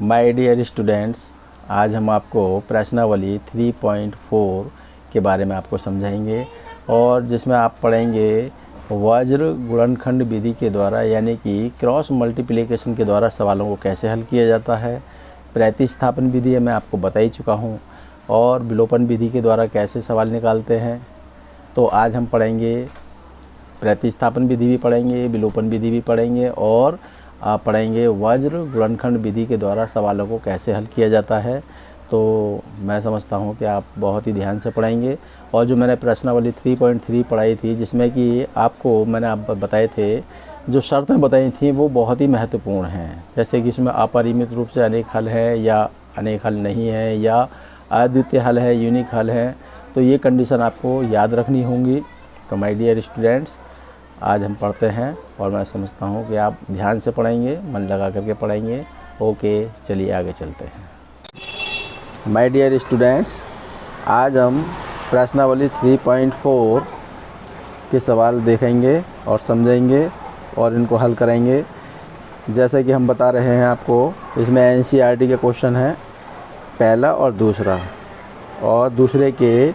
My dear students, आज हम आपको प्रश्नावली 3.4 के बारे में आपको समझाएंगे और जिसमें आप पढ़ेंगे वज्र गुणनखंड विधि के द्वारा यानी कि क्रॉस मल्टीप्लिकेशन के द्वारा सवालों को कैसे हल किया जाता है। प्रतिस्थापन विधि मैं आपको बता ही चुका हूँ और विलोपन विधि के द्वारा कैसे सवाल निकालते हैं। तो आज हम पढ़ेंगे प्रतिस्थापन विधि भी पढ़ेंगे, विलोपन विधि भी पढ़ेंगे और आप पढ़ेंगे वज्र गुणनखंड विधि के द्वारा सवालों को कैसे हल किया जाता है। तो मैं समझता हूँ कि आप बहुत ही ध्यान से पढ़ेंगे। और जो मैंने प्रश्नावली 3.3 पढ़ाई थी जिसमें कि आपको मैंने आप बताए थे, जो शर्तें बताई थी वो बहुत ही महत्वपूर्ण हैं। जैसे कि इसमें अपरिमित रूप से अनेक हल है या अनेक हल नहीं है या अद्वितीय हल है, यूनिक हल है। तो ये कंडीशन आपको याद रखनी होंगी। तो माय डियर स्टूडेंट्स, आज हम पढ़ते हैं और मैं समझता हूँ कि आप ध्यान से पढ़ेंगे, मन लगा करके पढ़ेंगे। ओके, चलिए आगे चलते हैं। माय डियर स्टूडेंट्स, आज हम प्रश्नावली 3.4 के सवाल देखेंगे और समझेंगे और इनको हल करेंगे। जैसे कि हम बता रहे हैं आपको, इसमें एनसीईआरटी के क्वेश्चन हैं, पहला और दूसरा। और दूसरे के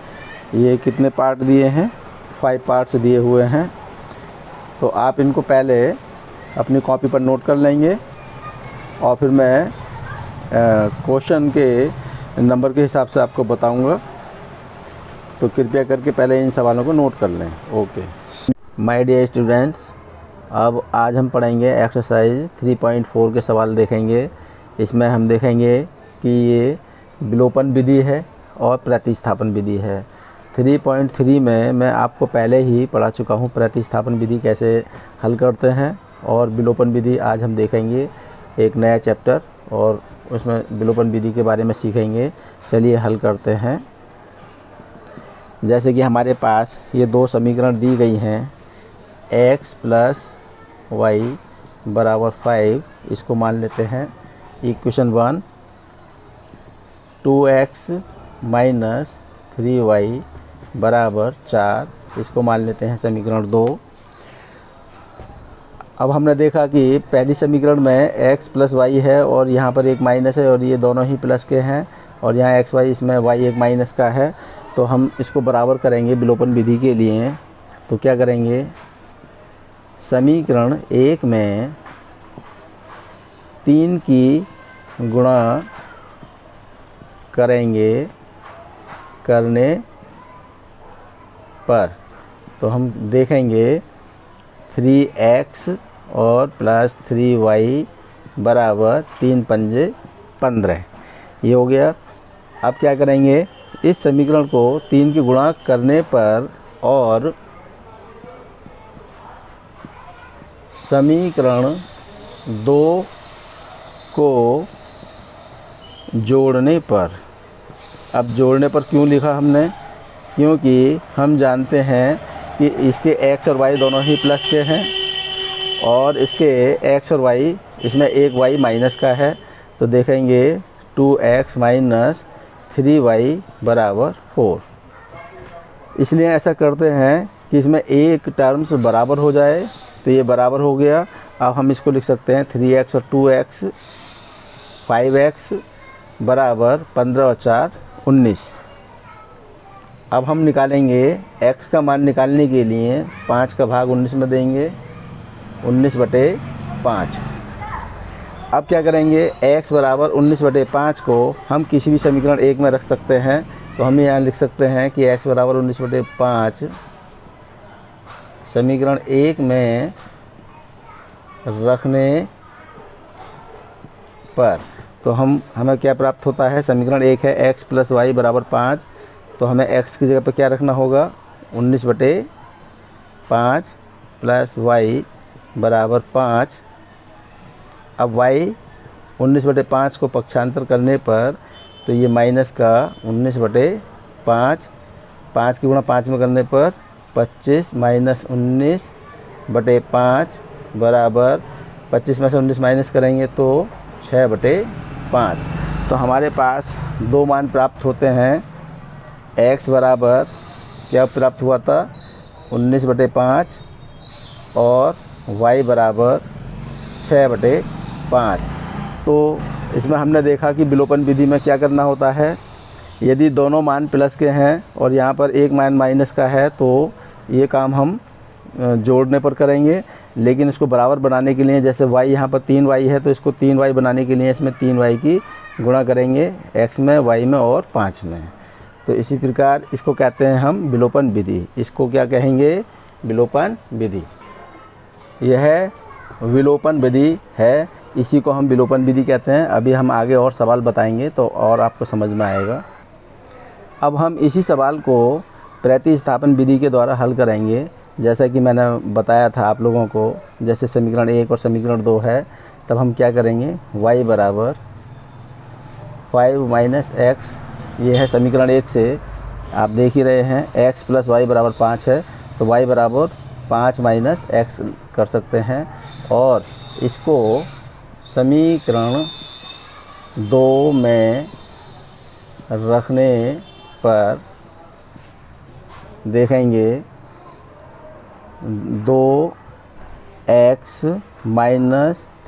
ये कितने पार्ट दिए हैं? 5 पार्ट्स दिए हुए हैं। तो आप इनको पहले अपनी कॉपी पर नोट कर लेंगे और फिर मैं क्वेश्चन के नंबर के हिसाब से आपको बताऊंगा। तो कृपया करके पहले इन सवालों को नोट कर लें। ओके माय डियर स्टूडेंट्स, अब आज हम पढ़ेंगे एक्सरसाइज 3.4 के सवाल देखेंगे। इसमें हम देखेंगे कि ये विलोपन विधि है और प्रतिस्थापन विधि है। 3.3 में मैं आपको पहले ही पढ़ा चुका हूँ प्रतिस्थापन विधि कैसे हल करते हैं, और विलोपन विधि आज हम देखेंगे एक नया चैप्टर और उसमें विलोपन विधि के बारे में सीखेंगे। चलिए हल करते हैं। जैसे कि हमारे पास ये दो समीकरण दी गई हैं, x + y = 5, इसको मान लेते हैं इक्वेशन 1। 2x - 3y = 4, इसको मान लेते हैं समीकरण 2। अब हमने देखा कि पहली समीकरण में x + y है और यहाँ पर एक माइनस है और ये दोनों ही प्लस के हैं और यहाँ x y, इसमें y एक माइनस का है। तो हम इसको बराबर करेंगे विलोपन विधि के लिए। तो क्या करेंगे, समीकरण 1 में 3 की गुणा करने पर, तो हम देखेंगे 3x और प्लस 3y = 3 × 5 = 15, ये हो गया। अब क्या करेंगे, इस समीकरण को 3 की गुणा करने पर और समीकरण 2 को जोड़ने पर। अब जोड़ने पर क्यों लिखा हमने? क्योंकि हम जानते हैं कि इसके x और y दोनों ही प्लस के हैं और इसके x और y, इसमें एक y माइनस का है। तो देखेंगे 2x - 3y = 4। इसलिए ऐसा करते हैं कि इसमें एक टर्म्स बराबर हो जाए। तो ये बराबर हो गया। अब हम इसको लिख सकते हैं 3x और 2x 5x = 15 और 4 = 19। अब हम निकालेंगे x का मान निकालने के लिए 5 का भाग 19 में देंगे, 19/5। अब क्या करेंगे, x = 19/5 को हम किसी भी समीकरण 1 में रख सकते हैं। तो हम यहाँ लिख सकते हैं कि x = 19/5 समीकरण 1 में रखने पर, तो हमें क्या प्राप्त होता है? समीकरण 1 है x + y = 5, तो हमें x की जगह पर क्या रखना होगा? 19/5 प्लस y = 5। अब y 19/5 को पक्षांतर करने पर तो ये माइनस का 19/5, 5 की गुणा 5 में करने पर 25 - 19/5 बराबर 25 में से 19 माइनस करेंगे तो 6/5। तो हमारे पास दो मान प्राप्त होते हैं। x बराबर क्या प्राप्त हुआ था? 19/5 और y बराबर 6/5। तो इसमें हमने देखा कि विलोपन विधि में क्या करना होता है, यदि दोनों मान प्लस के हैं और यहाँ पर एक मान माइनस का है तो ये काम हम जोड़ने पर करेंगे। लेकिन इसको बराबर बनाने के लिए, जैसे y यहाँ पर 3y है तो इसको 3y बनाने के लिए इसमें 3y की गुणा करेंगे x में, y में और 5 में। तो इसी प्रकार इसको कहते हैं हम विलोपन विधि। इसको क्या कहेंगे, विलोपन विधि। यह विलोपन विधि है, इसी को हम विलोपन विधि कहते हैं। अभी हम आगे और सवाल बताएंगे तो और आपको समझ में आएगा। अब हम इसी सवाल को प्रतिस्थापन विधि के द्वारा हल करेंगे। जैसा कि मैंने बताया था आप लोगों को, जैसे समीकरण 1 और समीकरण 2 है, तब हम क्या करेंगे, y बराबर 5 - x, ये है समीकरण 1 से आप देख ही रहे हैं, x + y बराबर 5 है तो y बराबर 5 - x कर सकते हैं। और इसको समीकरण 2 में रखने पर देखेंगे 2x -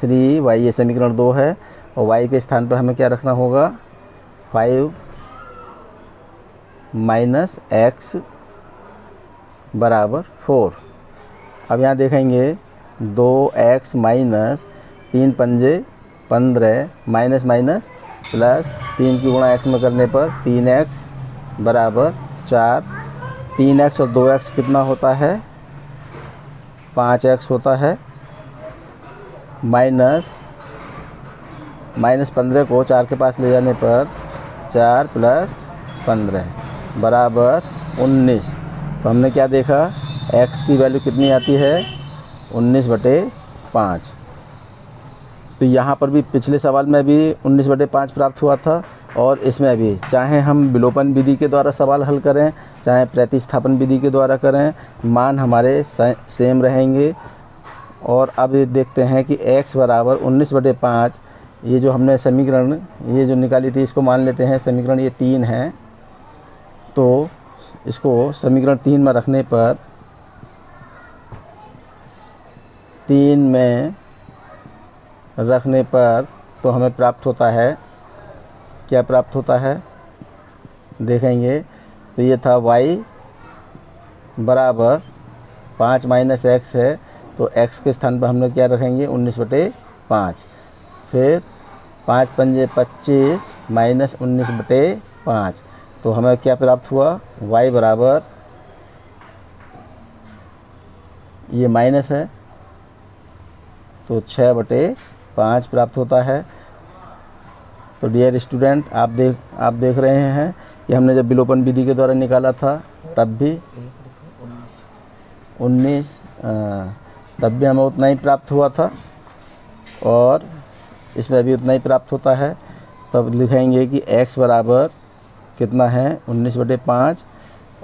3y, ये समीकरण 2 है और y के स्थान पर हमें क्या रखना होगा, 5 - x बराबर 4। अब यहाँ देखेंगे 2x - 3 पंजे 15 माइनस माइनस प्लस 3 की गुणा x में करने पर 3x बराबर 4। 3x और 2x कितना होता है, 5x होता है। माइनस 15 को 4 के पास ले जाने पर 4 + 15 बराबर 19। तो हमने क्या देखा, x की वैल्यू कितनी आती है, 19/5। तो यहाँ पर भी पिछले सवाल में भी 19/5 प्राप्त हुआ था और इसमें भी, चाहे हम विलोपन विधि के द्वारा सवाल हल करें चाहे प्रतिस्थापन विधि के द्वारा करें, मान हमारे सेम रहेंगे। और अब ये देखते हैं कि x बराबर 19/5, ये जो हमने समीकरण ये जो निकाली थी, इसको मान लेते हैं समीकरण ये 3 है। तो इसको समीकरण 3 में रखने पर 3 में रखने पर तो हमें प्राप्त होता है, क्या प्राप्त होता है देखेंगे। तो ये था y बराबर 5 - x है तो x के स्थान पर हमने क्या रखेंगे, 19/5। फिर 5 पंजे 25 माइनस 19/5, तो हमें क्या प्राप्त हुआ, y बराबर, ये माइनस है तो 6/5 प्राप्त होता है। तो डियर स्टूडेंट, आप देख रहे हैं कि हमने जब विलोपन विधि के द्वारा निकाला था तब भी 19 तब भी हमें उतना ही प्राप्त हुआ था और इसमें भी उतना ही प्राप्त होता है। तब लिखेंगे कि x बराबर कितना है, 19/5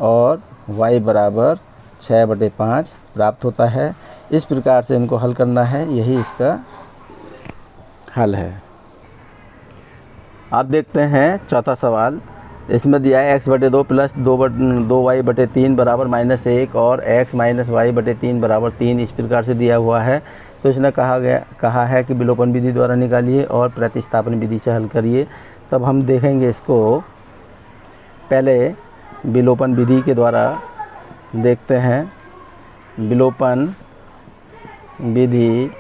और y बराबर 6/5 प्राप्त होता है। इस प्रकार से इनको हल करना है, यही इसका हल है। आप देखते हैं चौथा सवाल, इसमें दिया है x/2 + 2y/3 बराबर -1 और x - y/3 बराबर 3, इस प्रकार से दिया हुआ है। तो इसने कहा है कि विलोपन विधि द्वारा निकालिए और प्रतिस्थापन विधि से हल करिए। तब हम देखेंगे इसको, पहले विलोपन विधि के द्वारा देखते हैं। विलोपन विधि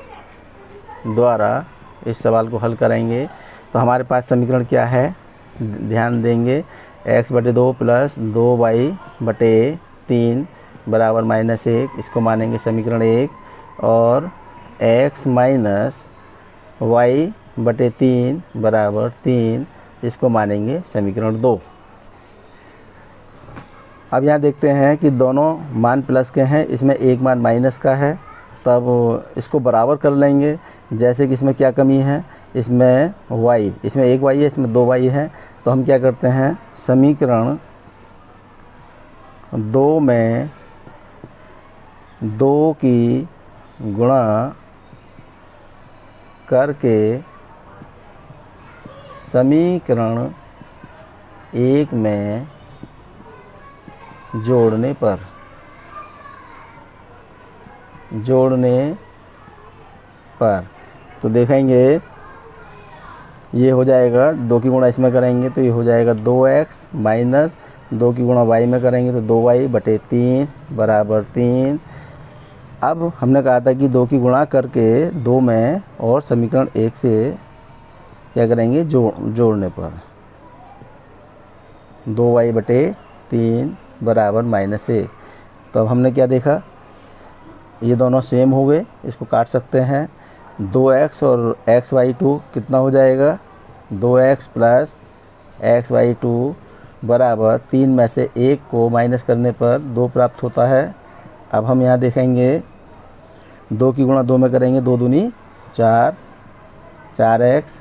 द्वारा इस सवाल को हल करेंगे तो हमारे पास समीकरण क्या है, ध्यान देंगे, x/2 + 2y/3 बराबर -1, इसको मानेंगे समीकरण 1, और x - y/3 बराबर 3, इसको मानेंगे समीकरण 2। अब यहाँ देखते हैं कि दोनों मान प्लस के हैं, इसमें एक मान माइनस का है, तब इसको बराबर कर लेंगे। जैसे कि इसमें क्या कमी है, इसमें y, इसमें एक y है, इसमें 2y है, तो हम क्या करते हैं, समीकरण 2 में 2 की गुणा करके समीकरण 1 में जोड़ने पर तो देखेंगे ये हो जाएगा 2 की गुणा इसमें करेंगे तो ये हो जाएगा 2x माइनस 2 की गुणा y में करेंगे तो 2y बटे 3 बराबर 3। अब हमने कहा था कि 2 की गुणा करके 2 में और समीकरण 1 से क्या करेंगे जोड़ने पर 2y बटे 3 बराबर -1। तो अब हमने क्या देखा, ये दोनों सेम हो गए, इसको काट सकते हैं। 2x और xy2 कितना हो जाएगा, 2x प्लस xy2 बराबर 3 में से 1 को माइनस करने पर 2 प्राप्त होता है। अब हम यहाँ देखेंगे 2 की गुणा 2 में करेंगे, 2 दूनी 4, 4x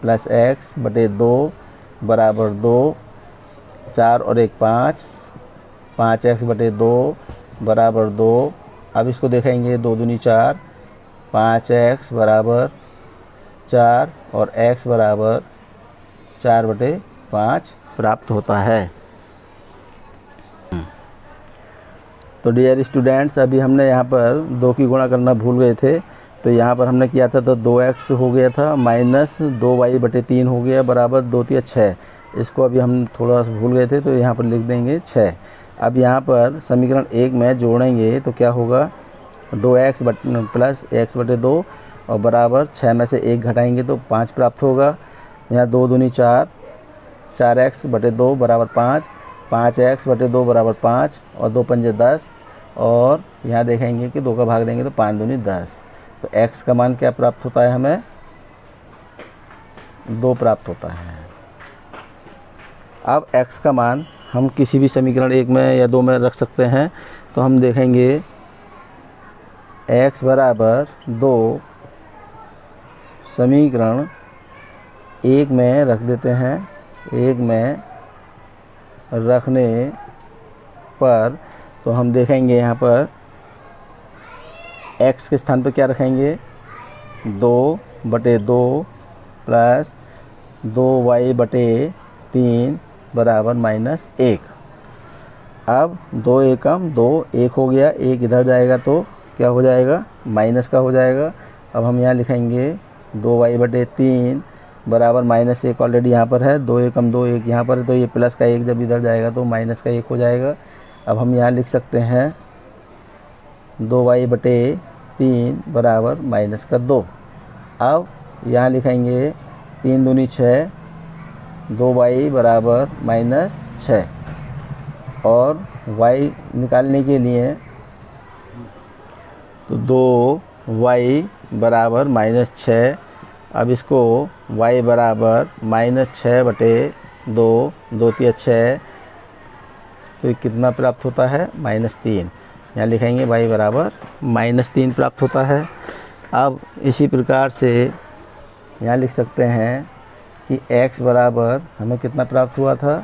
प्लस x बटे 2 बराबर 2, 4 और 1 5, 5x बटे 2 बराबर 2। अब इसको देखेंगे 2 दूनी 4, 5x बराबर 4 और x बराबर 4 बटे 5 प्राप्त होता है। तो डियर स्टूडेंट्स, अभी हमने यहाँ पर 2 की गुणा करना भूल गए थे, तो यहाँ पर हमने किया था तो 2x हो गया था माइनस 2y बटे 3 हो गया बराबर 2 3 6। इसको अभी हम थोड़ा सा भूल गए थे तो यहाँ पर लिख देंगे 6। अब यहाँ पर समीकरण 1 में जोड़ेंगे तो क्या होगा, 2x प्लस x बटे 2 और बराबर 6 में से 1 घटाएंगे तो 5 प्राप्त होगा। यहाँ 2 दूनी 4, 4x बटे 2 बराबर 5, 5x बटे 2 बराबर 5 और 2 पंजे 10। और यहाँ देखेंगे कि 2 का भाग देंगे तो 5 दूनी 10। तो x का मान क्या प्राप्त होता है, हमें 2 प्राप्त होता है। अब x का मान हम किसी भी समीकरण 1 में या 2 में रख सकते हैं। तो हम देखेंगे x बराबर 2 समीकरण 1 में रख देते हैं। 1 में रखने पर तो हम देखेंगे यहाँ पर x के स्थान पर क्या रखेंगे, 2 बटे 2 प्लस 2y बटे 3 बराबर -1। अब 2 एकम 2 1 हो गया, 1 इधर जाएगा तो क्या हो जाएगा, माइनस का हो जाएगा। अब हम यहाँ लिखेंगे 2y बटे 3 बराबर -1 ऑलरेडी यहाँ पर है, 2 एकम 2 1 यहाँ पर है, तो ये प्लस का 1 जब इधर जाएगा तो माइनस का 1 हो जाएगा। अब हम यहाँ लिख सकते हैं 2y बटे 3 बराबर -2। अब यहाँ लिखेंगे 3 दूनी 6, 2y बराबर -6 और y निकालने के लिए तो 2y बराबर -6। अब इसको y बराबर -6 बटे 2, 2 3 6, तो ये कितना प्राप्त होता है, -3। यहाँ लिखेंगे y बराबर -3 प्राप्त होता है। अब इसी प्रकार से यहाँ लिख सकते हैं कि x बराबर हमें कितना प्राप्त हुआ था,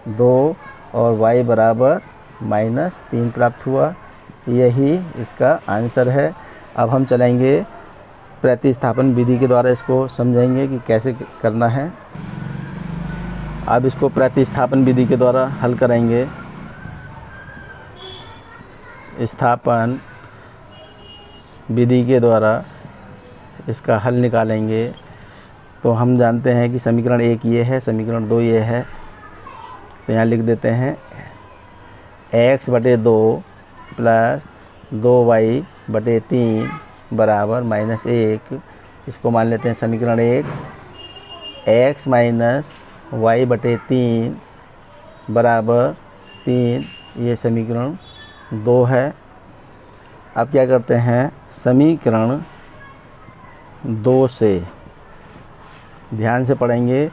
2 और y बराबर -3 प्राप्त हुआ। यही इसका आंसर है। अब हम चलेंगे प्रतिस्थापन विधि के द्वारा, इसको समझेंगे कि कैसे करना है। अब इसको प्रतिस्थापन विधि के द्वारा हल करेंगे। स्थापन विधि के द्वारा इसका हल निकालेंगे। तो हम जानते हैं कि समीकरण 1 ये है, समीकरण 2 ये है। तो यहाँ लिख देते हैं x बटे 2 प्लस 2y बटे 3 बराबर -1। इसको मान लेते हैं समीकरण 1। x माइनस y बटे 3 बराबर 3, ये समीकरण 2 है। अब क्या करते हैं, समीकरण 2 से ध्यान से पढ़ेंगे।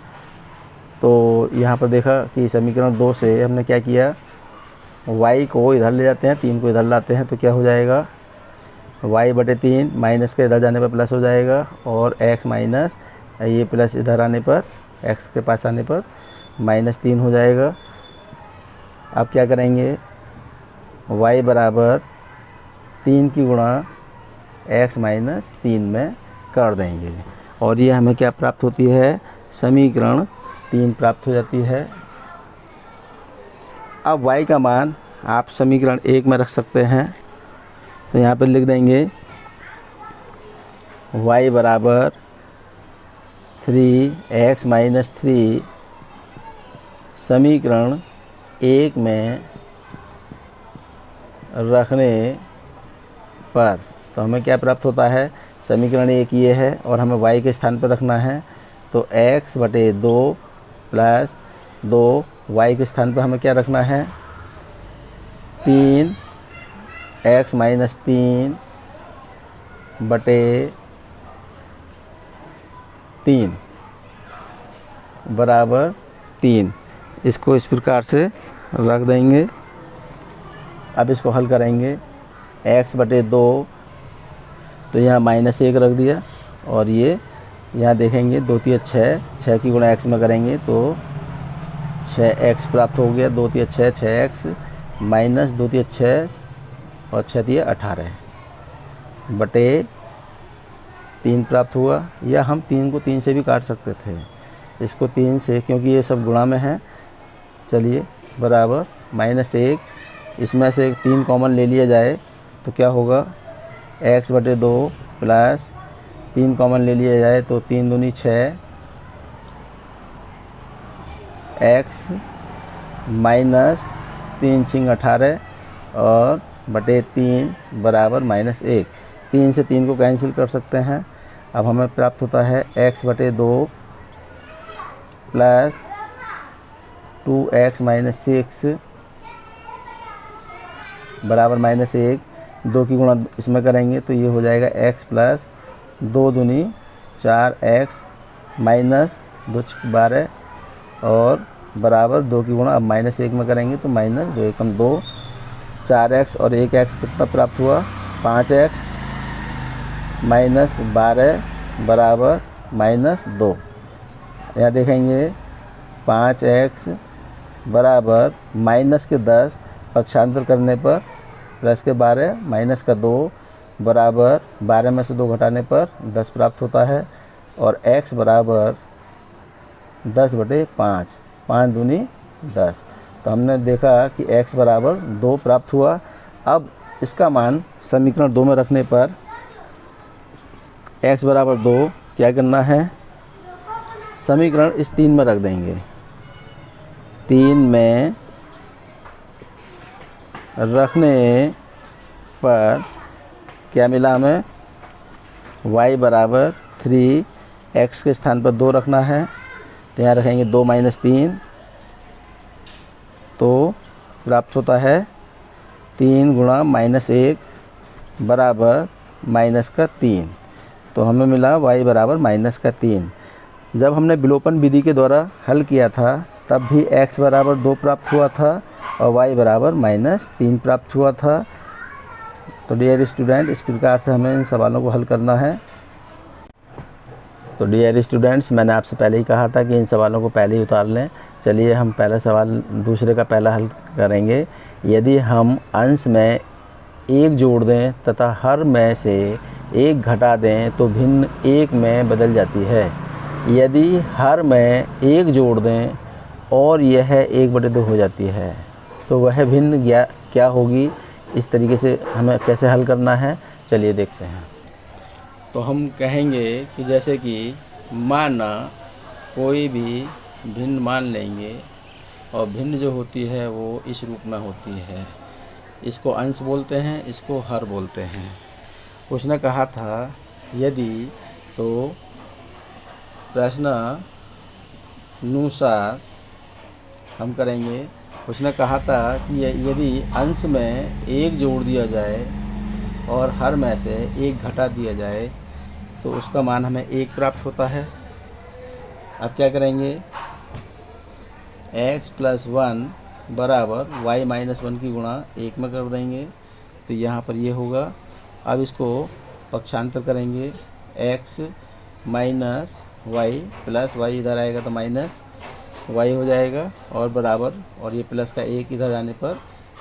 तो यहाँ पर देखा कि समीकरण 2 से हमने क्या किया, y को इधर ले जाते हैं, 3 को इधर लाते हैं, तो क्या हो जाएगा, y बटे 3 माइनस के इधर जाने पर प्लस हो जाएगा और x माइनस ये प्लस इधर आने पर, x के पास आने पर -3 हो जाएगा। अब क्या करेंगे, y बराबर 3 की गुणा x माइनस 3 में कर देंगे और ये हमें क्या प्राप्त होती है, समीकरण 3 प्राप्त हो जाती है। अब y का मान आप समीकरण 1 में रख सकते हैं। तो यहाँ पर लिख देंगे y बराबर 3x-3 समीकरण 1 में रखने पर तो हमें क्या प्राप्त होता है। समीकरण 1 ये है और हमें y के स्थान पर रखना है, तो x/2 प्लस 2 y के स्थान पर हमें क्या रखना है 3x-3/3 बराबर 3। इसको इस प्रकार से रख देंगे। अब इसको हल करेंगे। x/2 तो यहाँ -1 रख दिया और ये यहाँ देखेंगे 2 3 6, 6 की गुणा x में करेंगे तो 6x प्राप्त हो गया। 2 3 6, 6x माइनस 2 3 6 और 6 3 18 बटे 3 प्राप्त हुआ। या हम 3 को 3 से भी काट सकते थे, इसको 3 से, क्योंकि ये सब गुणा में है। चलिए बराबर -1, इसमें से 3 कॉमन ले लिया जाए तो क्या होगा x/2 प्लस 3 कॉमन ले लिया जाए तो 3 दूनी 6 x माइनस 3 6 18 और बटे 3 बराबर -1। 3 से 3 को कैंसिल कर सकते हैं। अब हमें प्राप्त होता है x/2 प्लस 2x - 6 बराबर -1। 2 की गुणा इसमें करेंगे तो ये हो जाएगा x प्लस 2 दूनी 4x माइनस 2 12 और बराबर 2 की गुणा अब -1 में करेंगे तो -2 एकम 2, 4x और 1x कितना प्राप्त हुआ 5x माइनस 12 बराबर -2। यहाँ देखेंगे 5x बराबर माइनस के 10 पक्षांतर करने पर प्लस के 12 माइनस का 2 बराबर 12 में से 2 घटाने पर 10 प्राप्त होता है और x बराबर 10/5, 5 दूनी 10। तो हमने देखा कि x बराबर 2 प्राप्त हुआ। अब इसका मान समीकरण 2 में रखने पर x बराबर 2 क्या करना है, समीकरण इस 3 में रख देंगे। 3 में रखने पर क्या मिला हमें, y बराबर 3, x के स्थान पर 2 रखना है तो यहाँ रखेंगे 2 - 3 तो प्राप्त होता है 3 गुणा -1 बराबर -3। तो हमें मिला y बराबर -3। जब हमने विलोपन विधि के द्वारा हल किया था तब भी x बराबर 2 प्राप्त हुआ था और y बराबर -3 प्राप्त हुआ था। तो डियर स्टूडेंट, इस प्रकार से हमें इन सवालों को हल करना है। तो डियर स्टूडेंट्स, मैंने आपसे पहले ही कहा था कि इन सवालों को पहले ही उतार लें। चलिए हम पहला सवाल दूसरे का पहला हल करेंगे। यदि हम अंश में 1 जोड़ दें तथा हर में से 1 घटा दें तो भिन्न 1 में बदल जाती है। यदि हर में 1 जोड़ दें और यह 1/2 हो जाती है तो वह भिन्न क्या होगी। इस तरीके से हमें कैसे हल करना है, चलिए देखते हैं। तो हम कहेंगे कि जैसे कि माना कोई भी भिन्न मान लेंगे और भिन्न जो होती है वो इस रूप में होती है। इसको अंश बोलते हैं, इसको हर बोलते हैं। उसने कहा था यदि, तो प्रश्नानुसार हम करेंगे। उसने कहा था कि यदि अंश में 1 जोड़ दिया जाए और हर में से 1 घटा दिया जाए तो उसका मान हमें 1 प्राप्त होता है। अब क्या करेंगे, x + 1 बराबर y - 1 की गुणा 1 में कर देंगे तो यहाँ पर ये होगा। अब इसको पक्षांतर करेंगे, x minus y plus y इधर आएगा तो माइनस y हो जाएगा और बराबर, और ये प्लस का 1 इधर आने पर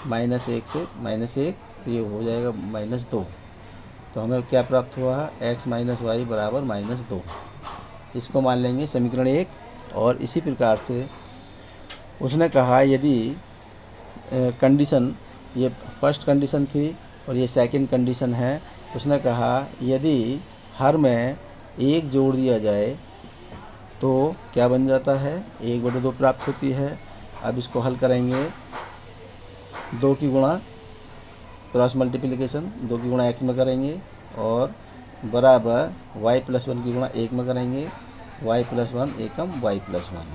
-1 से -1 तो ये हो जाएगा -2। तो हमें क्या प्राप्त हुआ है, x माइनस y बराबर -2। इसको मान लेंगे समीकरण 1। और इसी प्रकार से उसने कहा यदि कंडीशन, ये फर्स्ट कंडीशन थी और ये सेकंड कंडीशन है। उसने कहा यदि हर में 1 जोड़ दिया जाए तो क्या बन जाता है, 1/2 प्राप्त होती है। अब इसको हल करेंगे, 2 की गुणा क्रॉस मल्टीप्लिकेशन 2 की गुणा x में करेंगे और बराबर y+1 की गुणा 1 में करेंगे, y+1 एकम y+1,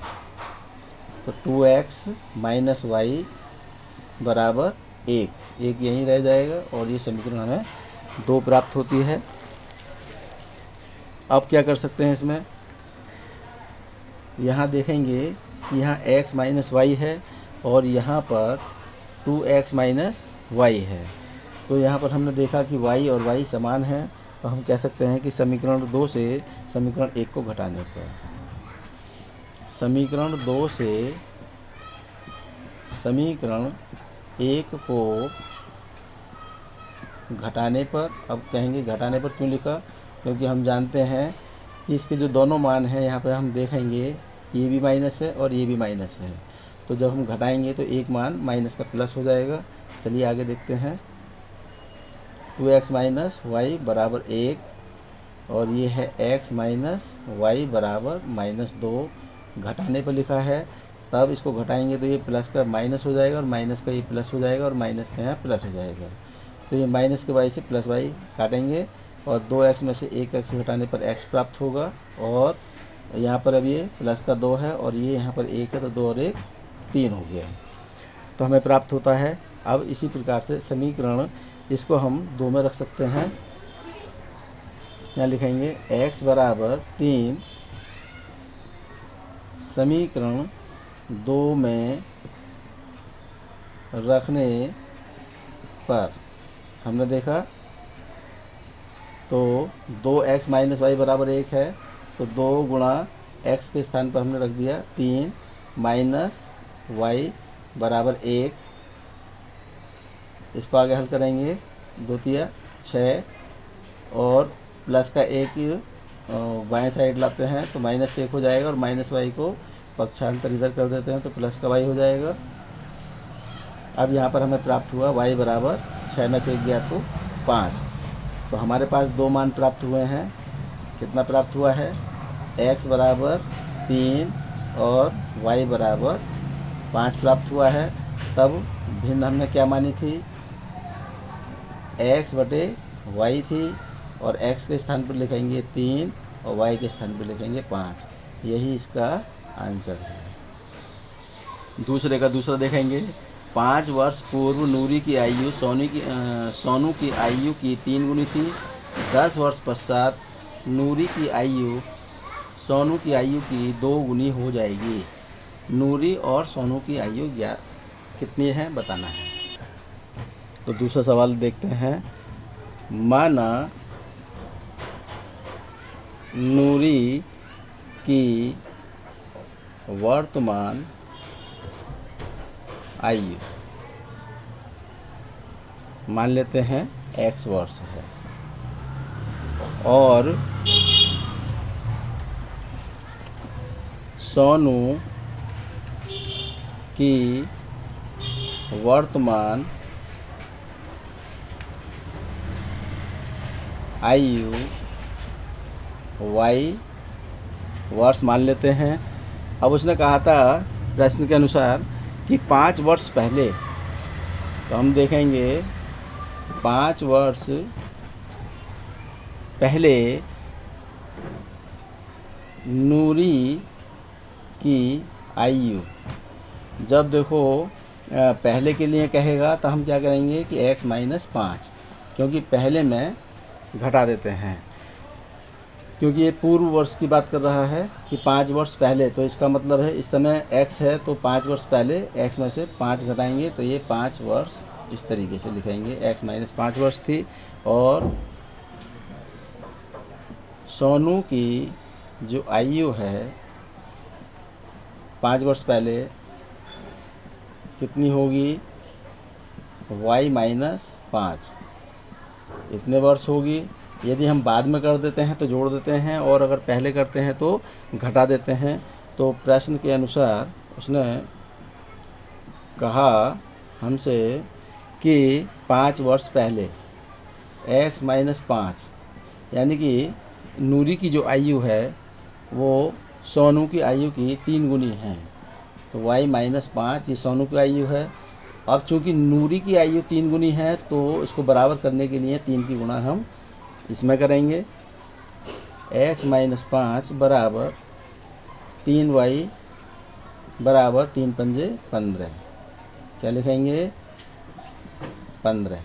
तो 2x माइनस वाई बराबर 1 यहीं रह जाएगा और ये समीकरण हमें 2 प्राप्त होती है। अब क्या कर सकते हैं इसमें, यहाँ देखेंगे कि यहाँ x माइनस वाई है और यहाँ पर 2x माइनस वाई है। तो यहाँ पर हमने देखा कि y और y समान हैं, तो हम कह सकते हैं कि समीकरण 2 से समीकरण 1 को घटाने पर, समीकरण 2 से समीकरण 1 को घटाने पर, अब कहेंगे घटाने पर क्यों लिखा, क्योंकि हम जानते हैं कि इसके जो दोनों मान हैं यहाँ पर हम देखेंगे ये भी माइनस है और ये भी माइनस है, तो जब हम घटाएंगे तो एक मान माइनस का प्लस हो जाएगा। चलिए आगे देखते हैं, 2x माइनस वाई बराबर 1 और ये है x माइनस वाई बराबर -2, घटाने पर लिखा है, तब इसको घटाएंगे तो ये प्लस का माइनस हो जाएगा और माइनस का ये प्लस हो जाएगा और माइनस का यहाँ प्लस हो जाएगा। तो ये माइनस के वाई से प्लस वाई काटेंगे और 2x में से 1x घटाने पर x प्राप्त होगा और यहाँ पर अब ये प्लस का 2 है और ये यहाँ पर 1 है, तो 2 और 1 3 हो गया, तो हमें प्राप्त होता है। अब इसी प्रकार से समीकरण इसको हम 2 में रख सकते हैं, यहाँ लिखेंगे x बराबर 3, समीकरण 2 में रखने पर हमने देखा तो 2x माइनस वाई बराबर 1 है, तो 2 गुणा x के स्थान पर हमने रख दिया 3 माइनस वाई बराबर 1, इसको आगे हल करेंगे, 2 तिया 6 और प्लस का 1 बाएं साइड लाते हैं तो -1 हो जाएगा और माइनस वाई को पक्षांतर इधर कर देते हैं तो प्लस का वाई हो जाएगा। अब यहाँ पर हमें प्राप्त हुआ y बराबर 6 में से 1 गया तो 5, तो हमारे पास 2 मान प्राप्त हुए हैं। कितना प्राप्त हुआ है, x बराबर 3 और y बराबर 5 प्राप्त हुआ है। तब भिन्न हमने क्या मानी थी, x बटे y थी और x के स्थान पर लिखेंगे 3 और y के स्थान पर लिखेंगे 5, यही इसका आंसर है। दूसरे का दूसरा देखेंगे, 5 वर्ष पूर्व नूरी की आयु सोनू की आयु की 3 गुनी थी। 10 वर्ष पश्चात नूरी की आयु सोनू की आयु की 2 गुनी हो जाएगी। नूरी और सोनू की आयु कितनी है बताना है। तो दूसरा सवाल देखते हैं, माना नूरी की वर्तमान आयु मान लेते हैं x वर्ष है और सोनू की वर्तमान आयु y वर्ष मान लेते हैं। अब उसने कहा था प्रश्न के अनुसार कि 5 वर्ष पहले, तो हम देखेंगे 5 वर्ष पहले नूरी की आयु, जब देखो पहले के लिए कहेगा तो हम क्या करेंगे कि x माइनस 5, क्योंकि पहले में घटा देते हैं, क्योंकि ये पूर्व वर्ष की बात कर रहा है कि 5 वर्ष पहले, तो इसका मतलब है इस समय x है तो 5 वर्ष पहले x में से 5 घटाएंगे तो ये 5 वर्ष इस तरीके से लिखेंगे, x माइनस 5 वर्ष थी। और सोनू की जो आयु है 5 वर्ष पहले कितनी होगी, y माइनस 5 इतने वर्ष होगी। यदि हम बाद में कर देते हैं तो जोड़ देते हैं और अगर पहले करते हैं तो घटा देते हैं। तो प्रश्न के अनुसार उसने कहा हमसे कि 5 वर्ष पहले x माइनस 5, यानी कि नूरी की जो आयु है वो सोनू की आयु की 3 गुनी है, तो y-5 ये सोनू की आयु है। अब चूंकि नूरी की आयु 3 गुनी है तो इसको बराबर करने के लिए 3 की गुणा हम इसमें करेंगे। x-5 बराबर 3y बराबर 3 पंजे 15, क्या लिखेंगे 15।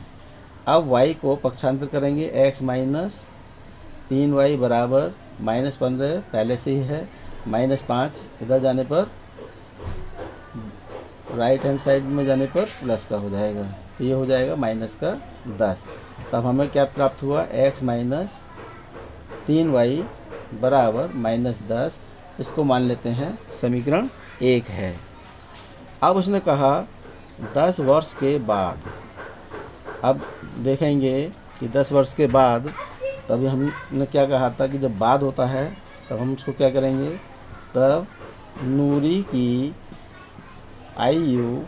अब y को पक्षांतर करेंगे, x-3y बराबर -15 पहले से ही है, -5 इधर जाने पर राइट हैंड साइड में जाने पर प्लस का हो जाएगा, तो ये हो जाएगा -10। तब हमें क्या प्राप्त हुआ, x-3y बराबर -10। इसको मान लेते हैं समीकरण 1 है। अब उसने कहा 10 वर्ष के बाद। अब देखेंगे कि 10 वर्ष के बाद, तभी हमने क्या कहा था कि जब बाद होता है तब हम उसको क्या करेंगे, तब नूरी की आयु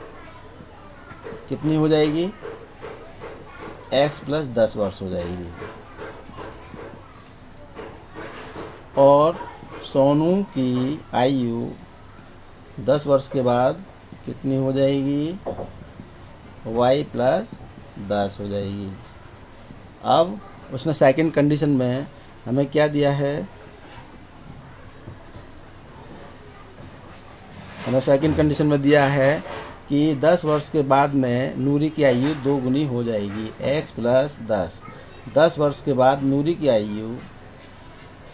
कितनी हो जाएगी, x + 10 वर्ष हो जाएगी। और सोनू की आयु 10 वर्ष के बाद कितनी हो जाएगी, y + 10 हो जाएगी। अब उसने सेकंड कंडीशन में हमें क्या दिया है, हमें सेकंड कंडीशन में दिया है कि 10 वर्ष के बाद में नूरी की आयु 2 गुनी हो जाएगी, x + 10। 10 वर्ष के बाद नूरी की आयु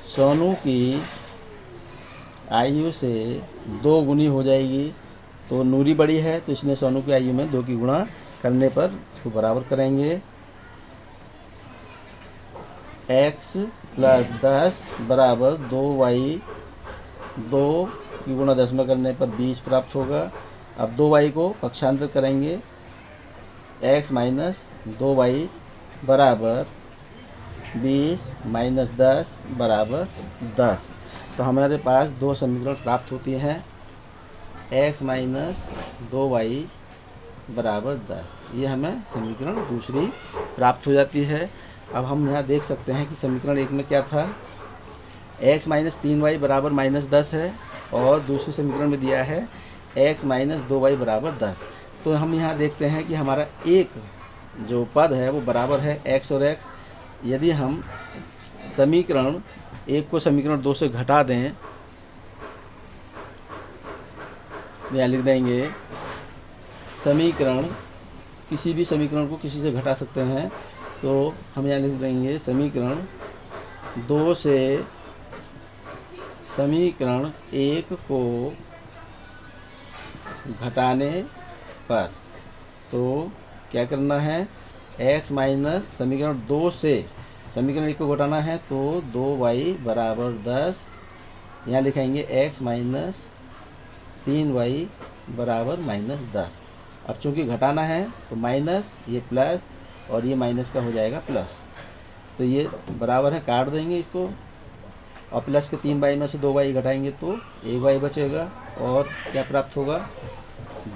सोनू की आयु से 2 गुनी हो जाएगी। तो नूरी बड़ी है तो इसने सोनू की आयु में 2 की गुणा करने पर इसको बराबर करेंगे, x + 10 बराबर 2y, 2 की गुणा 10 में करने पर 20 प्राप्त होगा। अब 2y को पक्षांतर करेंगे, x - 2y बराबर 20 - 10 बराबर 10। तो हमारे पास 2 समीकरण प्राप्त होती हैं, x - 2y बराबर 10। ये हमें समीकरण दूसरी प्राप्त हो जाती है। अब हम यहाँ देख सकते हैं कि समीकरण 1 में क्या था, x - 3y बराबर -10 है, और दूसरे समीकरण में दिया है x - 2y बराबर 10। तो हम यहाँ देखते हैं कि हमारा एक जो पद है वो बराबर है x और x। यदि हम समीकरण 1 को समीकरण 2 से घटा दें, यहाँ लिख देंगे समीकरण, किसी भी समीकरण को किसी से घटा सकते हैं, तो हम यहाँ लिख देंगे समीकरण 2 से समीकरण 1 को घटाने पर, तो क्या करना है, x माइनस समीकरण 2 से समीकरण 1 को घटाना है, तो 2y बराबर 10। यहाँ लिखेंगे x माइनस 3y बराबर -10। अब चूंकि घटाना है तो माइनस, ये प्लस, और ये माइनस का हो जाएगा प्लस, तो ये बराबर है, काट देंगे इसको, और प्लस के 3y में से 2y घटाएंगे तो 1y बचेगा, और क्या प्राप्त होगा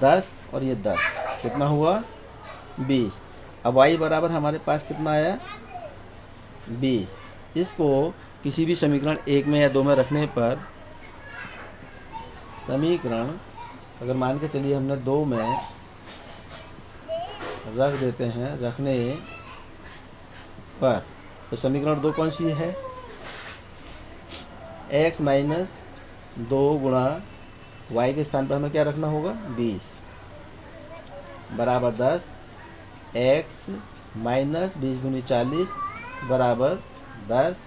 10, और ये 10 कितना हुआ 20। अब y बराबर हमारे पास कितना आया 20। इसको किसी भी समीकरण 1 में या 2 में रखने पर, समीकरण अगर मान के चलिए हमने 2 में रख देते हैं, रखने पर, तो समीकरण 2 कौन सी है, x माइनस 2 गुणा y के स्थान पर हमें क्या रखना होगा 20 बराबर 10, x माइनस 20 दूनी 40 बराबर 10,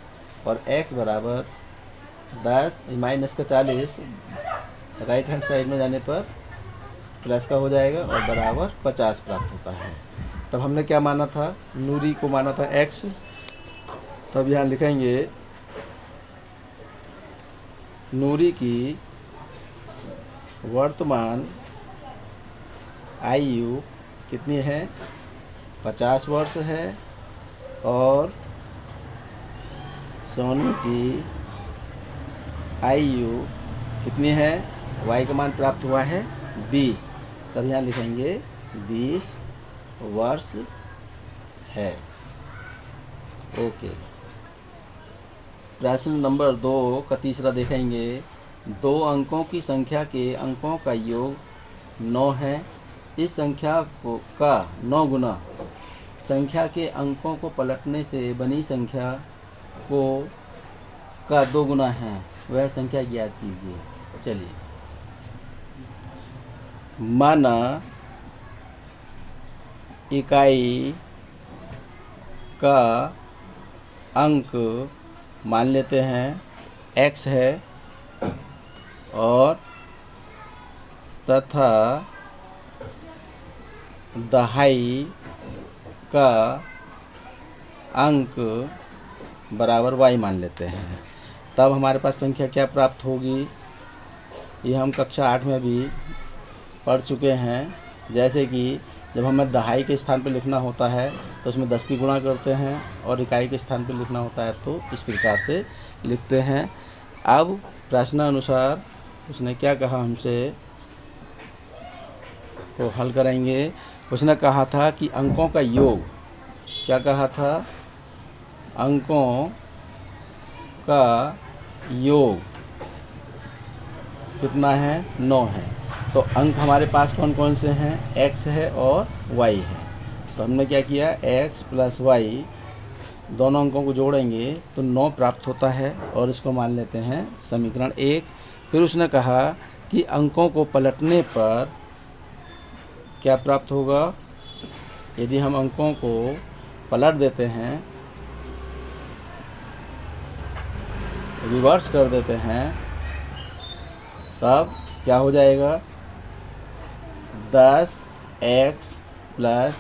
और x बराबर 10 माइनस का 40 राइट हैंड साइड में जाने पर प्लस का हो जाएगा, और बराबर 50 प्राप्त होता है। तब हमने क्या माना था, नूरी को माना था x। तब यहाँ लिखेंगे नूरी की वर्तमान आयु कितनी है 50 वर्ष है, और सोनू की आयु कितनी है, y का मान प्राप्त हुआ है 20। तब यहाँ लिखेंगे 20 वर्ष है। ओके, प्रश्न नंबर 2 का तीसरा देखेंगे, दो अंकों की संख्या के अंकों का योग 9 है। इस संख्या को का 9 गुना संख्या के अंकों को पलटने से बनी संख्या को का 2 गुना है, वह संख्या ज्ञात कीजिए। चलिए, माना इकाई का अंक मान लेते हैं x है और तथा दहाई का अंक बराबर y मान लेते हैं। तब हमारे पास संख्या क्या प्राप्त होगी, ये हम कक्षा 8 में भी पढ़ चुके हैं। जैसे कि जब हमें दहाई के स्थान पर लिखना होता है तो उसमें 10 की गुणा करते हैं और इकाई के स्थान पर लिखना होता है तो इस प्रकार से लिखते हैं। अब प्रश्नानुसार उसने क्या कहा हमसे, तो हल करेंगे। उसने कहा था कि अंकों का योग, क्या कहा था, अंकों का योग कितना है, 9 है। तो अंक हमारे पास कौन कौन से हैं, x है और y है। तो हमने क्या किया, x प्लस y दोनों अंकों को जोड़ेंगे तो 9 प्राप्त होता है और इसको मान लेते हैं समीकरण 1। फिर उसने कहा कि अंकों को पलटने पर क्या प्राप्त होगा, यदि हम अंकों को पलट देते हैं, रिवर्स कर देते हैं, तब क्या हो जाएगा, 10x प्लस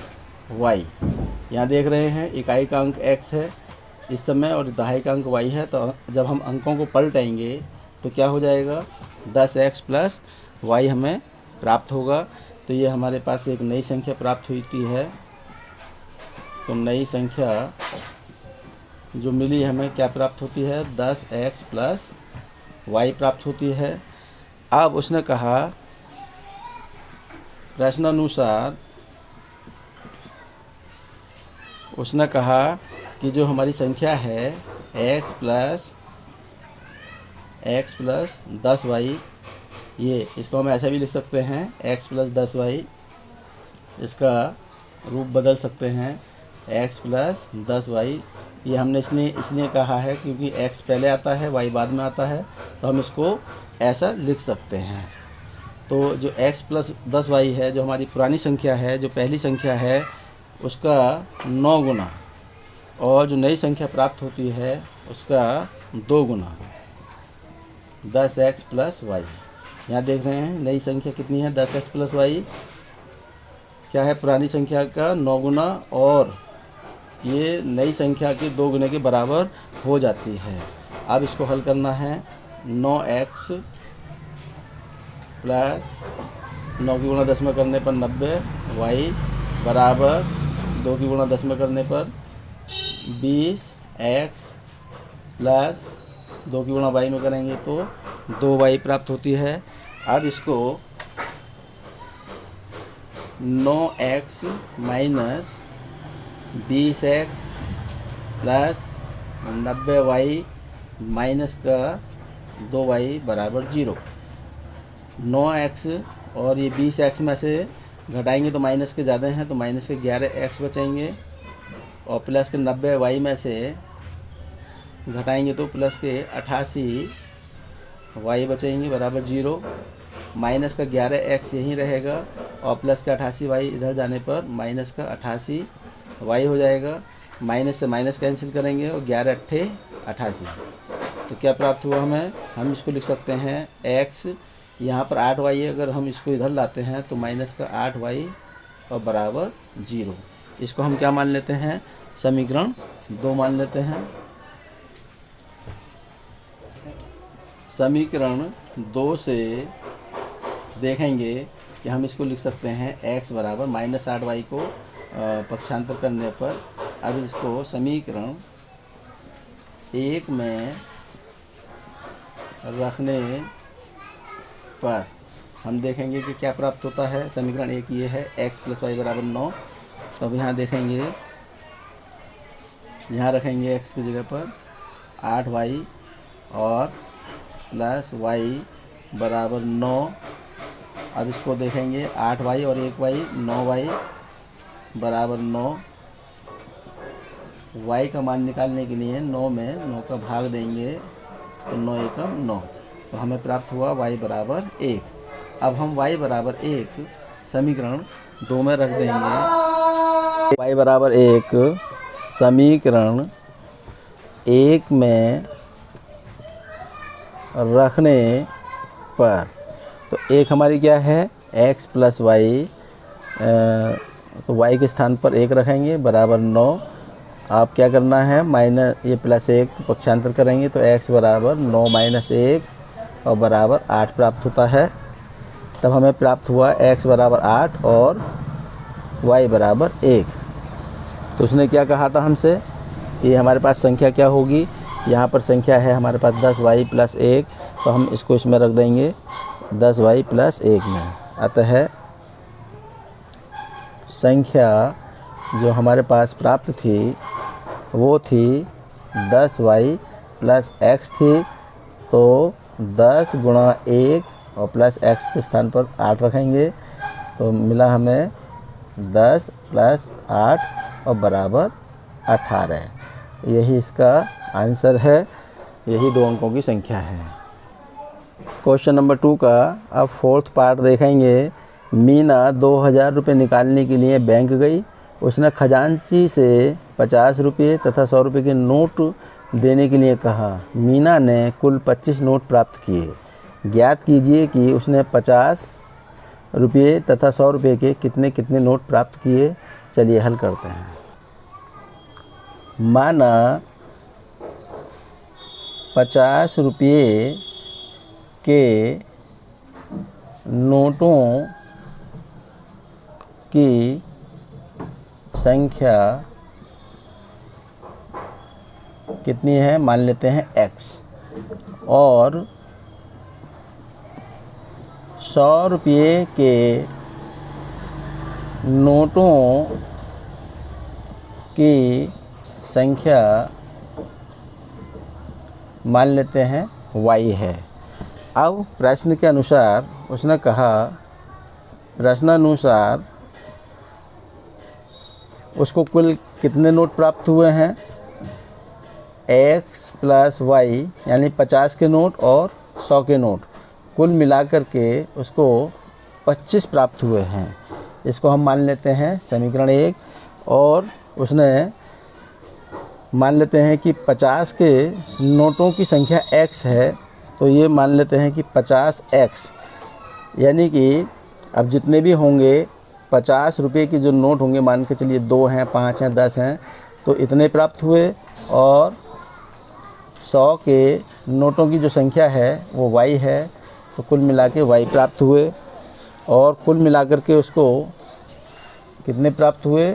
y। यहाँ देख रहे हैं इकाई का अंक x है इस समय और दहाई का अंक y है। तो जब हम अंकों को पलटेंगे तो क्या हो जाएगा, 10x प्लस y हमें प्राप्त होगा। तो ये हमारे पास एक नई संख्या प्राप्त हुई है। तो नई संख्या जो मिली हमें क्या प्राप्त होती है, 10x प्लस y प्राप्त होती है। अब उसने कहा प्रश्नानुसार, उसने कहा कि जो हमारी संख्या है x प्लस 10y, ये इसको हम ऐसा भी लिख सकते हैं x प्लस 10y, इसका रूप बदल सकते हैं x प्लस 10y। ये हमने इसलिए कहा है क्योंकि x पहले आता है y बाद में आता है, तो हम इसको ऐसा लिख सकते हैं। तो जो x प्लस 10y है, जो हमारी पुरानी संख्या है, जो पहली संख्या है, उसका 9 गुना और जो नई संख्या प्राप्त होती है उसका 2 गुना 10x प्लस y। यहाँ देख रहे हैं नई संख्या कितनी है, 10x प्लस y क्या है, पुरानी संख्या का 9 गुना और ये नई संख्या के 2 गुने के बराबर हो जाती है। अब इसको हल करना है, 9x प्लस 9 की गुणा 10 में करने पर 90, y बराबर 2 की गुणा 10 में करने पर 20x प्लस 2 की गुणा y में करेंगे तो 2y प्राप्त होती है। अब इसको 9x minus 20x plus 90y minus का 2y बराबर 0। 9x और ये 20x में से घटाएंगे तो माइनस के ज़्यादा हैं तो माइनस के 11x बचेंगे और प्लस के 90y में से घटाएंगे तो प्लस के 88y बचेंगे बराबर 0। माइनस का 11x यहीं रहेगा और प्लस का 88y इधर जाने पर माइनस का 88y हो जाएगा। माइनस से माइनस कैंसिल करेंगे और 11 अट्ठे 88। तो क्या प्राप्त हुआ हमें, हम इसको लिख सकते हैं x, यहाँ पर 8y है, अगर हम इसको इधर लाते हैं तो माइनस का 8y और बराबर 0। इसको हम क्या मान लेते हैं, समीकरण 2 मान लेते हैं। समीकरण 2 से देखेंगे कि हम इसको लिख सकते हैं x बराबर माइनस 8y को पक्षांतर करने पर। अब इसको समीकरण 1 में रखने पर हम देखेंगे कि क्या प्राप्त होता है। समीकरण 1 ये है x प्लस वाई बराबर 9। तो अब यहाँ देखेंगे, यहाँ रखेंगे x की जगह पर 8y और प्लस y बराबर 9। अब इसको देखेंगे 8y और 1y 9y बराबर 9। y का मान निकालने के लिए 9 में 9 का भाग देंगे तो 9 एकम 9, तो हमें प्राप्त हुआ y बराबर 1। अब हम y बराबर 1 समीकरण 2 में रख देंगे। y बराबर 1 समीकरण 1 में रखने पर तो एक हमारी क्या है x प्लस वाई, तो y के स्थान पर 1 रखेंगे बराबर 9। आप क्या करना है माइनस ये प्लस 1 पक्षांतर करेंगे तो x बराबर 9 माइनस 1 और बराबर 8 प्राप्त होता है। तब हमें प्राप्त हुआ x बराबर 8 और y बराबर 1। तो उसने क्या कहा था हमसे, ये हमारे पास संख्या क्या होगी, यहाँ पर संख्या है हमारे पास 10y प्लस 1, तो हम इसको इसमें रख देंगे 10y प्लस 1 में। अतः संख्या जो हमारे पास प्राप्त थी वो थी 10y प्लस x थी, तो 10 गुणा 1 और प्लस x के स्थान पर 8 रखेंगे तो मिला हमें 10 प्लस 8 और बराबर 18। यही इसका आंसर है, यही 2 अंकों की संख्या है। क्वेश्चन नंबर 2 का अब फोर्थ पार्ट देखेंगे। मीना 2000 रुपये निकालने के लिए बैंक गई। उसने खजांची से 50 रुपये तथा 100 रुपये के नोट देने के लिए कहा। मीना ने कुल 25 नोट प्राप्त किए। ज्ञात कीजिए कि उसने 50 रुपये तथा 100 रुपये के कितने कितने नोट प्राप्त किए। चलिए हल करते हैं। माना 50 रुपये के नोटों की संख्या कितनी है, मान लेते हैं x, और 100 रुपये के नोटों की संख्या मान लेते हैं y है। अब प्रश्न के अनुसार उसने कहा, प्रश्नानुसार उसको कुल कितने नोट प्राप्त हुए हैं, x प्लस वाई यानी 50 के नोट और 100 के नोट कुल मिलाकर के उसको 25 प्राप्त हुए हैं। इसको हम मान लेते हैं समीकरण 1, और उसने मान लेते हैं कि 50 के नोटों की संख्या x है, तो ये मान लेते हैं कि 50x, यानी कि अब जितने भी होंगे 50 रुपये के जो नोट होंगे, मान के चलिए 2 हैं, 5 हैं, 10 हैं, तो इतने प्राप्त हुए, और 100 के नोटों की जो संख्या है वो y है, तो कुल मिला के y प्राप्त हुए, और कुल मिलाकर के उसको कितने प्राप्त हुए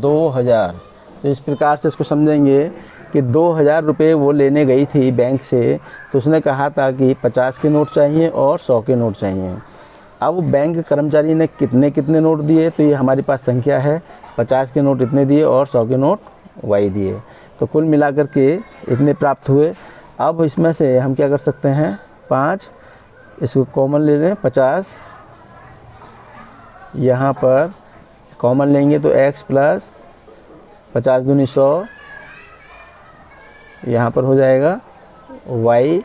2000। तो इस प्रकार से इसको समझेंगे कि 2000 रुपये वो लेने गई थी बैंक से, तो उसने कहा था कि 50 के नोट चाहिए और 100 के नोट चाहिए। अब बैंक कर्मचारी ने कितने कितने नोट दिए, तो ये हमारे पास संख्या है, 50 के नोट इतने दिए और 100 के नोट y दिए, तो कुल मिलाकर के इतने प्राप्त हुए। अब इसमें से हम क्या कर सकते हैं, 5 इसको कॉमन ले लें, 50 यहाँ पर कॉमन लेंगे तो x प्लस 50 दूनी 100 यहाँ पर हो जाएगा, y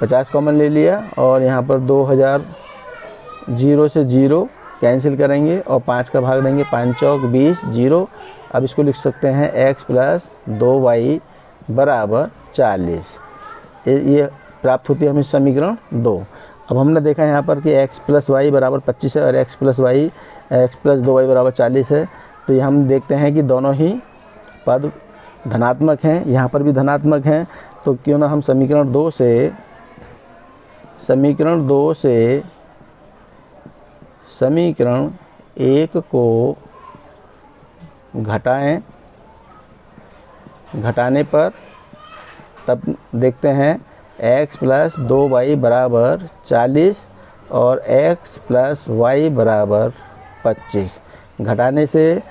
50 कॉमन ले लिया, और यहाँ पर 2000 0 से 0 कैंसिल करेंगे और 5 का भाग देंगे, 5 चौक 20 0। अब इसको लिख सकते हैं x प्लस 2y बराबर 40। ये प्राप्त होती है हमें समीकरण 2। अब हमने देखा यहाँ पर कि x प्लस वाई बराबर 25 है और x प्लस 2y बराबर 40 है, तो ये हम देखते हैं कि दोनों ही पद धनात्मक हैं, यहाँ पर भी धनात्मक हैं, तो क्यों ना हम समीकरण 2 से समीकरण 1 को घटाएं, घटाने पर तब देखते हैं x प्लस 2y बराबर 40 और x प्लस y बराबर 25। घटाने से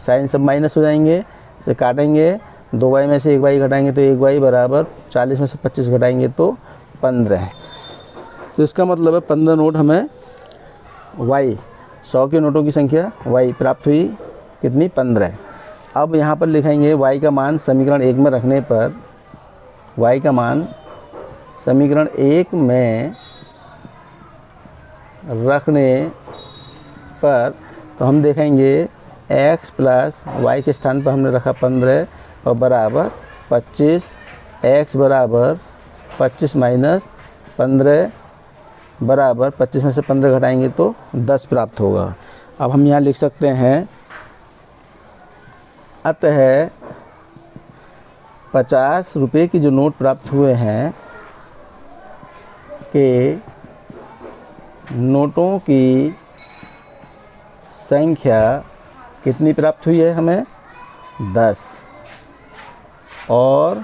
साइन सब माइनस हो जाएंगे, से काटेंगे, 2y में से 1y घटाएंगे तो 1y बराबर 40 में से 25 घटाएंगे तो 15। तो इसका मतलब है 15 नोट हमें y 100 के नोटों की संख्या y प्राप्त हुई कितनी 15। अब यहाँ पर लिखेंगे y का मान समीकरण 1 में रखने पर, y का मान समीकरण 1 में रखने पर तो हम देखेंगे x प्लस वाई के स्थान पर हमने रखा 15 और बराबर 25, x बराबर 25 माइनस 15 बराबर 25 में से 15 घटाएंगे तो 10 प्राप्त होगा। अब हम यहाँ लिख सकते हैं अतः 50 रुपये की जो नोट प्राप्त हुए हैं के नोटों की संख्या कितनी प्राप्त हुई है हमें 10 और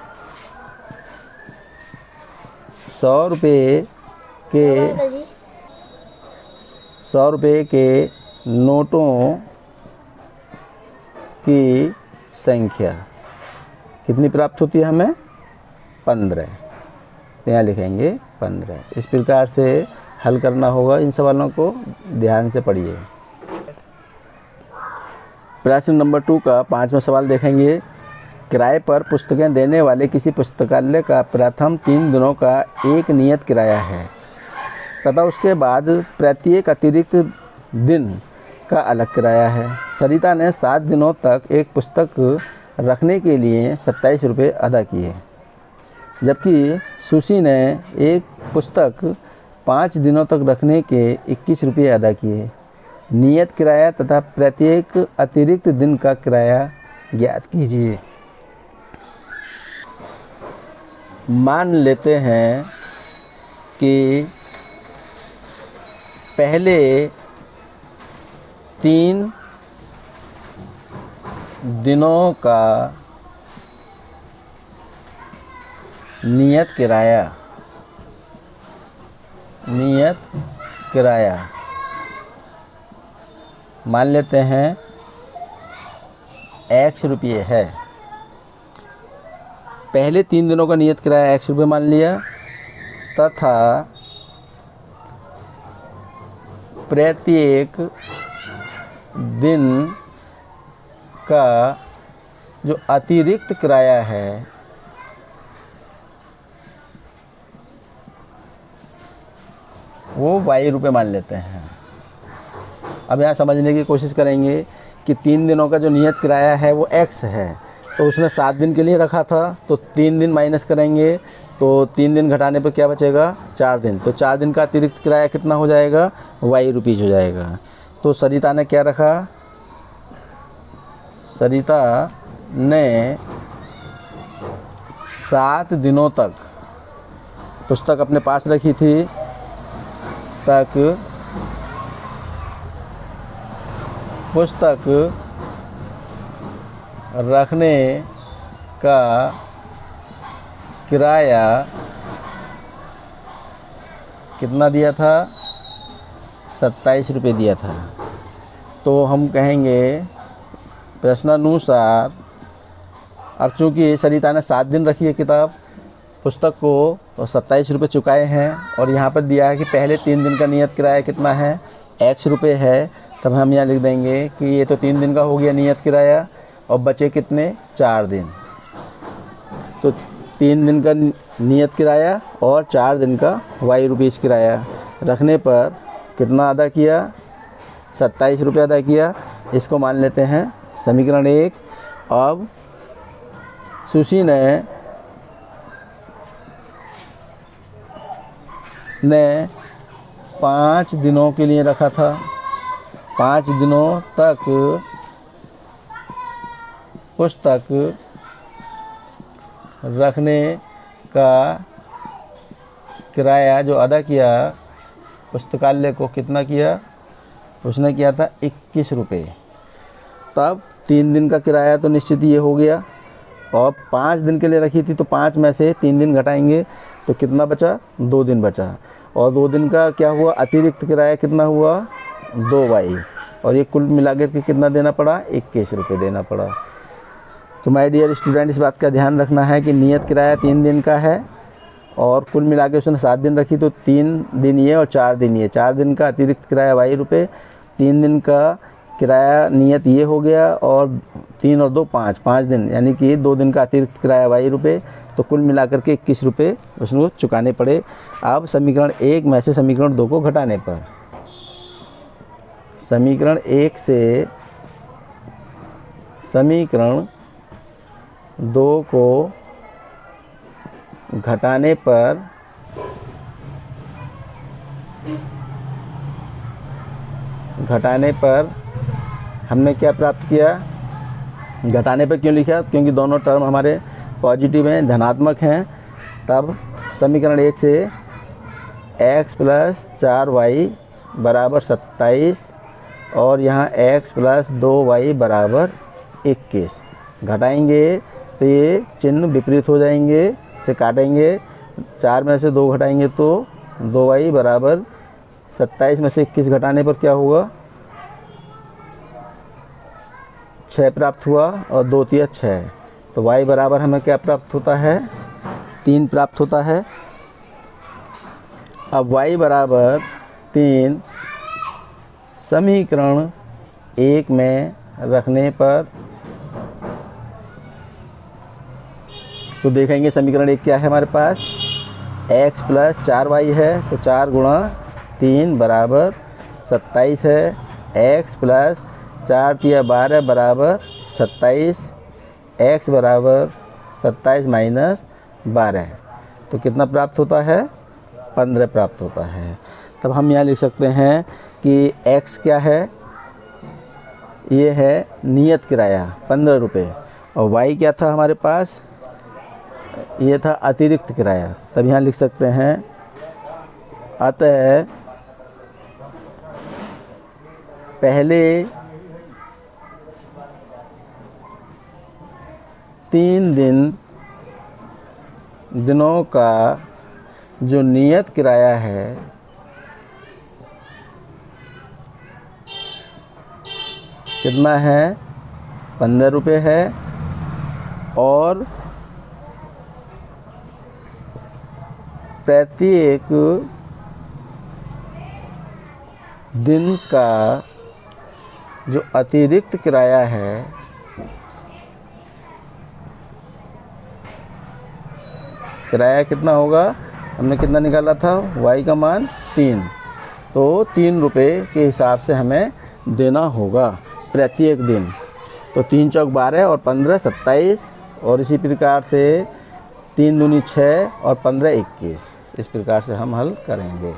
100 रुपये के नोटों की संख्या कितनी प्राप्त होती है हमें 15। तो यहाँ लिखेंगे 15। इस प्रकार से हल करना होगा। इन सवालों को ध्यान से पढ़िए। प्रश्न नंबर 2 का 5वां सवाल देखेंगे। किराए पर पुस्तकें देने वाले किसी पुस्तकालय का प्रथम 3 दिनों का एक नियत किराया है तथा उसके बाद प्रत्येक अतिरिक्त दिन का अलग किराया है। सरिता ने 7 दिनों तक एक पुस्तक रखने के लिए 27 रुपये अदा किए, जबकि सुशी ने एक पुस्तक 5 दिनों तक रखने के 21 रुपये अदा किए। नियत किराया तथा प्रत्येक अतिरिक्त दिन का किराया ज्ञात कीजिए। मान लेते हैं कि पहले 3 दिनों का नियत किराया मान लेते हैं x रुपये है। पहले 3 दिनों का नियत किराया x रुपये मान लिया तथा प्रत्येक दिन का जो अतिरिक्त किराया है वो y रुपये मान लेते हैं। अब यहाँ समझने की कोशिश करेंगे कि 3 दिनों का जो नियत किराया है वो x है, तो उसने 7 दिन के लिए रखा था, तो 3 दिन माइनस करेंगे तो 3 दिन घटाने पर क्या बचेगा 4 दिन। तो 4 दिन का अतिरिक्त किराया कितना हो जाएगा y रुपीज़ हो जाएगा। तो सरिता ने क्या रखा, सरिता ने 7 दिनों तक पुस्तक अपने पास रखी थी तक पुस्तक रखने का किराया कितना दिया था 27 रुपये दिया था। तो हम कहेंगे प्रश्नानुसार, अब चूँकि सरिता ने 7 दिन रखी है किताब पुस्तक को तो 27 रुपये चुकाए हैं और यहाँ पर दिया है कि पहले 3 दिन का नियत किराया कितना है x रुपये है, तब हम यहाँ लिख देंगे कि ये तो 3 दिन का हो गया नियत किराया और बचे कितने 4 दिन। तो 3 दिन का नियत किराया और 4 दिन का y रुपीज़ किराया रखने पर कितना अदा किया 27 रुपये अदा किया। इसको मान लेते हैं समीकरण 1। अब सुशी ने 5 दिनों के लिए रखा था, 5 दिनों तक पुस्तक रखने का किराया जो अदा किया पुस्तकालय को कितना किया, उसने किया था 21 रुपये। तब 3 दिन का किराया तो निश्चित ये हो गया और 5 दिन के लिए रखी थी तो 5 में से 3 दिन घटाएंगे तो कितना बचा 2 दिन बचा और 2 दिन का क्या हुआ अतिरिक्त किराया कितना हुआ 2y और ये कुल मिलाकर के कितना देना पड़ा 21 रुपये देना पड़ा। तो माय डियर स्टूडेंट, इस बात का ध्यान रखना है कि नियत किराया 3 दिन का है और कुल मिला के उसने 7 दिन रखी, तो 3 दिन ये और 4 दिन ये। 4 दिन का अतिरिक्त किराया y रुपये, 3 दिन का किराया नियत ये हो गया, और 3 और 2 5, 5 दिन, यानी कि 2 दिन का अतिरिक्त किराया y रुपये। तो कुल मिलाकर के 21 रुपये उसको चुकाने पड़े। अब समीकरण 1 में से समीकरण 2 को घटाने पर, समीकरण 1 से समीकरण 2 को घटाने पर हमने क्या प्राप्त किया? घटाने पर क्यों लिखा? क्योंकि दोनों टर्म हमारे पॉजिटिव हैं, धनात्मक हैं। तब समीकरण 1 से x + 4y = 27 और यहाँ x + 2y = 21 घटाएंगे तो ये चिन्ह विपरीत हो जाएंगे, से काटेंगे। 4 में से 2 घटाएंगे तो 2y = 27 में से 21 घटाने पर क्या होगा? 6 प्राप्त हुआ, और 2 × 6, तो y बराबर हमें क्या प्राप्त होता है? 3 प्राप्त होता है। अब y = 3 समीकरण 1 में रखने पर, तो देखेंगे समीकरण 1 क्या है हमारे पास? x + 4y है, तो 4 × 3 = 27 है। x + 4 × 12 = 27, x = 27 - 12, तो कितना प्राप्त होता है? 15 प्राप्त होता है। तब हम यहाँ लिख सकते हैं कि x क्या है? ये है नियत किराया 15 रुपये, और y क्या था हमारे पास? ये था अतिरिक्त किराया। तब यहाँ लिख सकते हैं अतः पहले 3 दिनों का जो नियत किराया है कितना है? 15 रुपये है, और प्रत्येक दिन का जो अतिरिक्त किराया है किराया कितना होगा? हमने कितना निकाला था? y का मान 3, तो 3 रुपये के हिसाब से हमें देना होगा प्रत्येक दिन। तो 3 × 4 = 12 और 15 = 27, और इसी प्रकार से 3 दूनी 6 और 15 = 21। इस प्रकार से हम हल करेंगे।